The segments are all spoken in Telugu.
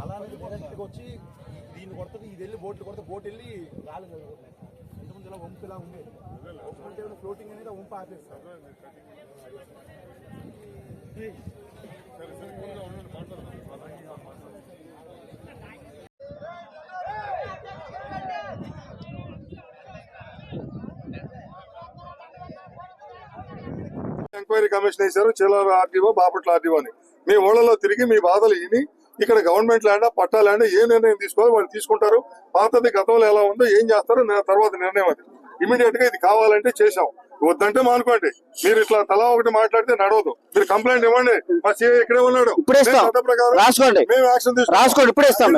అలానే డైరెక్ట్గా వచ్చి దీన్ని కొడుతుంది, ఇది వెళ్ళి బోట్లు కొడితే బోట్ వెళ్ళి గాలి చదువుతున్నాయి. ఇంతకుముందు ఇలా వంపు ఇలా ఉండేది, వంపుకుంటే ఫ్లోటింగ్ అనేది వంపు ఆపేస్తారు. ఎంక్వైరీ కమిషన్ వేశారు, చిల్లర ఆర్టీఓ, బాపట్ల ఆర్టీఓ అని. మీ ఊళ్ళలో తిరిగి మీ బాధలు విని ఇక్కడ గవర్నమెంట్ ల్యాండా పట్టా ల్యాండా ఏ నిర్ణయం తీసుకోవాలి వాళ్ళు తీసుకుంటారు. పాతది గతంలో ఎలా ఉందో ఏం చేస్తారో తర్వాత నిర్ణయం అది. ఇమీడియట్ గా ఇది కావాలంటే చేశాం, వద్దంటే మానుకోండి. మీరు ఇట్లా తలా ఒకటి మాట్లాడితే నడవదు. మీరు కంప్లైంట్ ఇవ్వండి, మా సీఐ ఇక్కడే ఉన్నాడు, రాసుకోండి, మేము యాక్షన్ రాసుకోండి, ఇప్పుడే ఇస్తాం.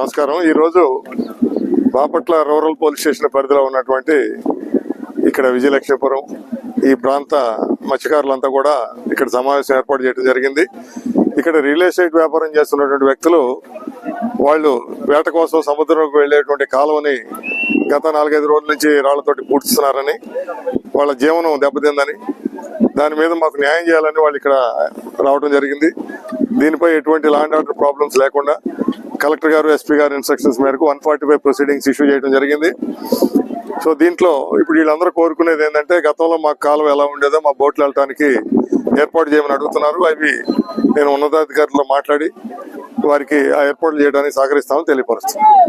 నమస్కారం. ఈ రోజు బాపట్ల రూరల్ పోలీస్ స్టేషన్ పరిధిలో ఉన్నటువంటి ఇక్కడ విజయలక్ష్మీపురం ఈ ప్రాంత మత్స్యకారులంతా కూడా ఇక్కడ సమావేశం ఏర్పాటు చేయడం జరిగింది. ఇక్కడ రియల్ ఎస్టేట్ వ్యాపారం చేస్తున్నటువంటి వ్యక్తులు వాళ్ళు వేట కోసం సముద్రంలోకి వెళ్లేటువంటి కాలువని గత 4-5 రోజుల నుంచి రాళ్లతోటి పూడ్చుతున్నారని, వాళ్ళ జీవనం దెబ్బతిందని, దాని మీద మాకు న్యాయం చేయాలని వాళ్ళు ఇక్కడ రావడం జరిగింది. దీనిపై ఎటువంటి లా అండ్ ఆర్డర్ ప్రాబ్లమ్స్ లేకుండా కలెక్టర్ గారు, ఎస్పీ గారు ఇన్స్ట్రక్షన్స్ మేరకు 145 ప్రొసీడింగ్స్ ఇష్యూ చేయడం జరిగింది. సో దీంట్లో ఇప్పుడు వీళ్ళందరూ కోరుకునేది ఏంటంటే, గతంలో మాకు కాలువ ఎలా ఉండేదో మా బోట్లు వెళ్ళటానికి ఏర్పాటు చేయమని అడుగుతున్నారు. అవి నేను ఉన్నతాధికారులతో మాట్లాడి వారికి ఆ ఏర్పాట్లు చేయడానికి సహకరిస్తామని తెలియపరుస్తున్నాను.